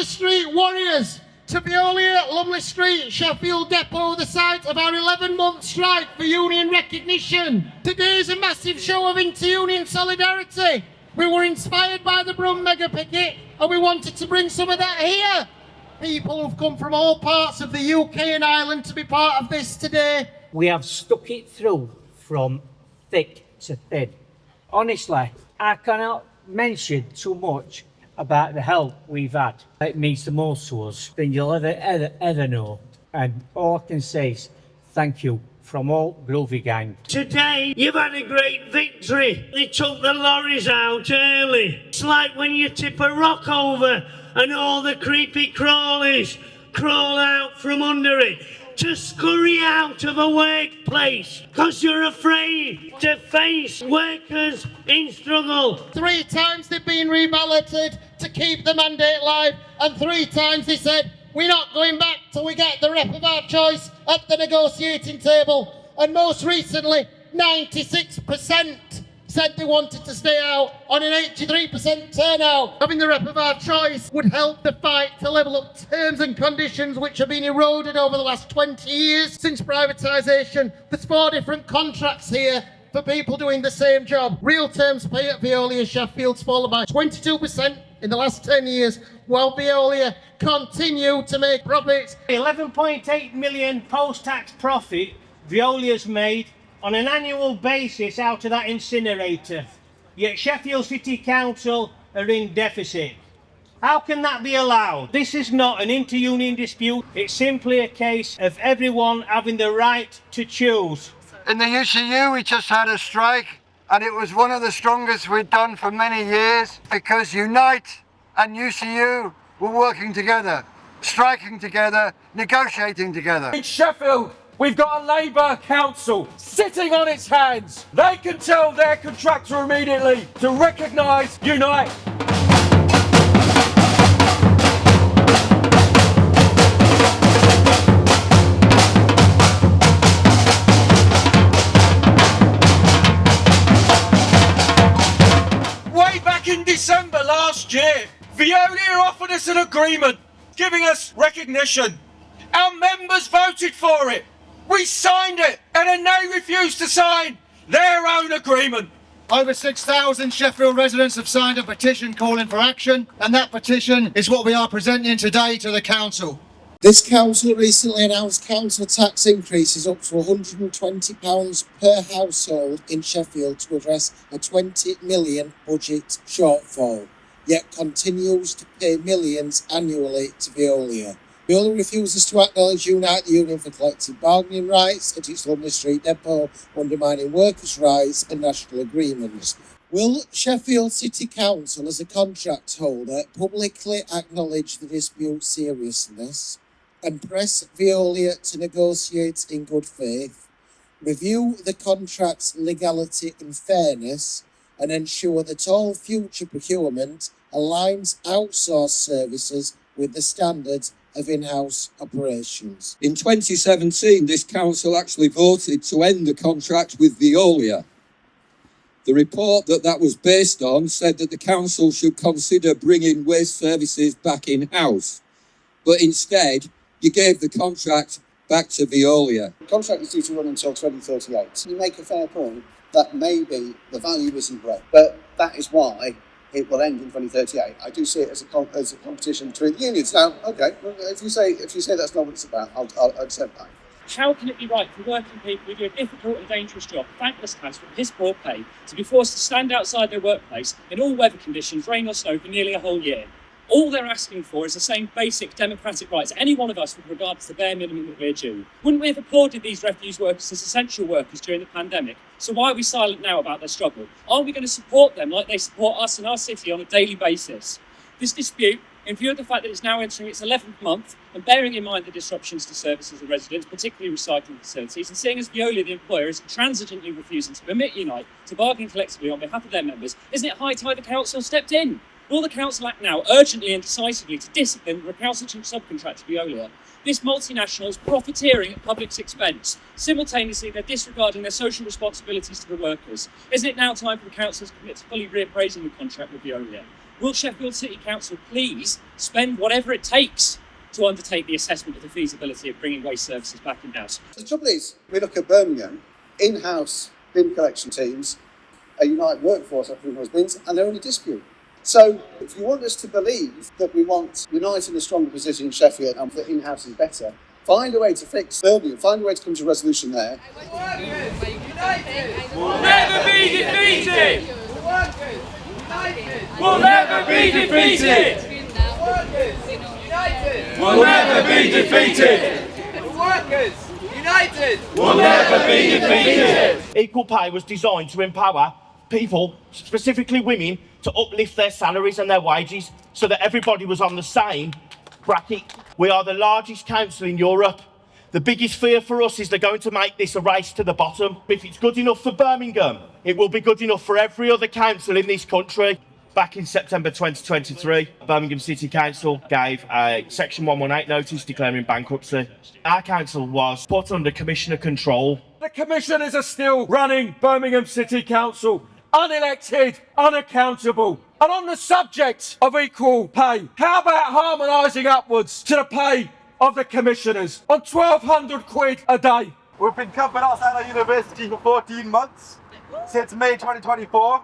Lumley St Warriors to Veolia Lumley St Sheffield depot, the site of our 11-month strike for union recognition. Today is a massive show of inter-union solidarity. We were inspired by the Brum megapicket and we wanted to bring some of that here. People who've come from all parts of the UK and Ireland to be part of this today. We have stuck it through from thick to thin. Honestly, I cannot mention too much about the help we've had. It means the most to us than you'll ever know. And all I can say is thank you from all Groovy Gang. Today, you've had a great victory. They took the lorries out early. It's like when you tip a rock over and all the creepy crawlies crawl out from under it to scurry out of a workplace because you're afraid to face workers in struggle. 3 times they've been reballoted to keep the mandate live, and 3 times they said, we're not going back till we get the rep of our choice at the negotiating table. And most recently, 96% said they wanted to stay out on an 83% turnout. Having the rep of our choice would help the fight to level up terms and conditions which have been eroded over the last 20 years since privatisation. There's 4 different contracts here for people doing the same job. Real terms pay at Veolia Sheffield's fallen by 22% in the last 10 years, while Veolia continue to make profits. 11.8 million post-tax profit Veolia's made on an annual basis out of that incinerator. Yet Sheffield City Council are in deficit. How can that be allowed? This is not an inter-union dispute. It's simply a case of everyone having the right to choose. In the UCU, we just had a strike, and it was one of the strongest we'd done for many years because Unite and UCU were working together, striking together, negotiating together. In Sheffield, we've got a Labour council sitting on its hands. They can tell their contractor immediately to recognise Unite. Way back in December last year, Veolia offered us an agreement, giving us recognition. Our members voted for it. We signed it, and then they refused to sign their own agreement. Over 6,000 Sheffield residents have signed a petition calling for action, and that petition is what we are presenting today to the council. This council recently announced council tax increases up to £120 per household in Sheffield to address a 20 million budget shortfall, yet continues to pay millions annually to Veolia. Veolia refuses to acknowledge Unite, the union for collective bargaining rights at its Lumley Street depot, undermining workers' rights and national agreements. Will Sheffield City Council, as a contract holder, publicly acknowledge the dispute's seriousness and press Veolia to negotiate in good faith, review the contract's legality and fairness, and ensure that all future procurement aligns outsourced services with the standards of in-house operations? In 2017, this council actually voted to end the contract with Veolia. The report that was based on said that the council should consider bringing waste services back in-house, but instead, you gave the contract back to Veolia. The contract is due to run until 2038. You make a fair point that maybe the value isn't great, but that is why it will end in 2038. I do see it as a competition between the unions. Now, okay, well, if you say that's not what it's about, I'll accept that. How can it be right for working people who do a difficult and dangerous job, thankless task with piss poor pay, to be forced to stand outside their workplace in all weather conditions, rain or snow, for nearly a whole year? All they're asking for is the same basic democratic rights any one of us with regard to the bare minimum that we're due. Wouldn't we have applauded these refuse workers as essential workers during the pandemic? So why are we silent now about their struggle? Aren't we going to support them like they support us and our city on a daily basis? This dispute, in view of the fact that it's now entering its 11th month, and bearing in mind the disruptions to services of residents, particularly recycling facilities, and seeing as Veolia, the employer, is intransigently refusing to permit Unite to bargain collectively on behalf of their members, isn't it high time the council stepped in? Will the council act now urgently and decisively to discipline the recalcitrant subcontractor Veolia? This multinational is profiteering at public's expense. Simultaneously, they're disregarding their social responsibilities to the workers. Isn't it now time for the council to commit to fully reappraising the contract with Veolia? will Sheffield City Council please spend whatever it takes to undertake the assessment of the feasibility of bringing waste services back in-house? The trouble is, we look at Birmingham, in-house bin collection teams, a united workforce of those bins, and they're in a dispute. So if you want us to believe that we want Unite in a stronger position in Sheffield and that in-house is better, find a way to fix Birmingham, find a way to come to a resolution there. We'll never be defeated! We'll never be defeated! We'll never be defeated! Workers, united! We'll never be defeated! Equal pay was designed to empower people, specifically women, to uplift their salaries and their wages so that everybody was on the same bracket. We are the largest council in Europe. The biggest fear for us is they're going to make this a race to the bottom. If it's good enough for Birmingham, it will be good enough for every other council in this country. Back in September 2023, Birmingham City Council gave a Section 118 notice declaring bankruptcy. Our council was put under Commissioner control. The commissioners are still running Birmingham City Council, unelected, unaccountable. And on the subject of equal pay, how about harmonising upwards to the pay of the commissioners on 1,200 quid a day? We've been camping outside our university for 14 months, since May 2024,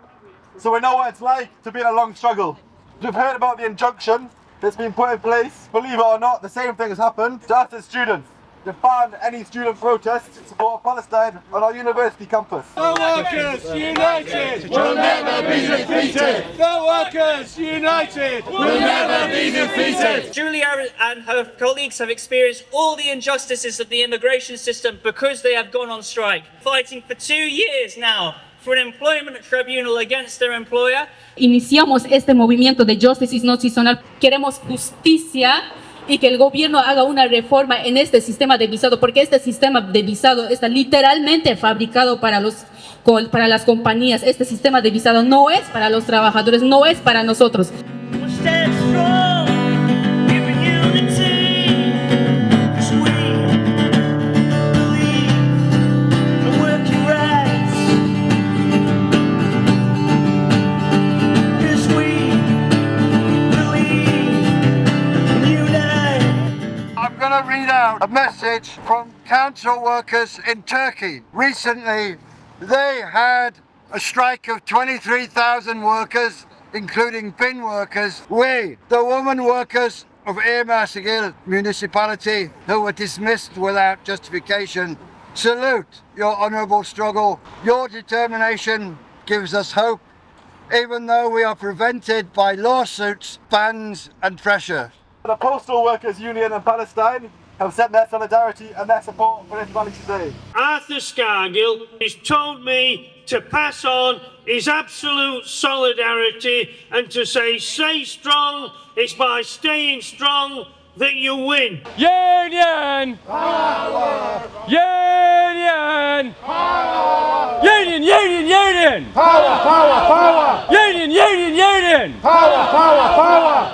so we know what it's like to be in a long struggle. We've heard about the injunction that's been put in place. Believe it or not, the same thing has happened to us as students. They banned any student protests in support of Palestine on our university campus. The workers united will never be defeated! The workers united will never be defeated! Julia and her colleagues have experienced all the injustices of the immigration system because they have gone on strike, fighting for 2 years now for an employment tribunal against their employer. Iniciamos este movimiento de Justice is not seasonal. Queremos justicia y que el gobierno haga una reforma en este sistema de visado, porque este sistema de visado está literalmente fabricado para las compañías. Este sistema de visado no es para los trabajadores, no es para nosotros. I'm going to read out a message from council workers in Turkey. Recently, they had a strike of 23,000 workers, including bin workers. We, the women workers of Irmasigil municipality, who were dismissed without justification, salute your honourable struggle. Your determination gives us hope, even though we are prevented by lawsuits, bans and pressure. The Postal Workers Union in Palestine have sent their solidarity and their support for this rally today. Arthur Scargill has told me to pass on his absolute solidarity and to say, stay strong, it's by staying strong that you win. Union! Power! Union! Power! Union, union, union! Power, power, power! Union, union, union! Power, power, power!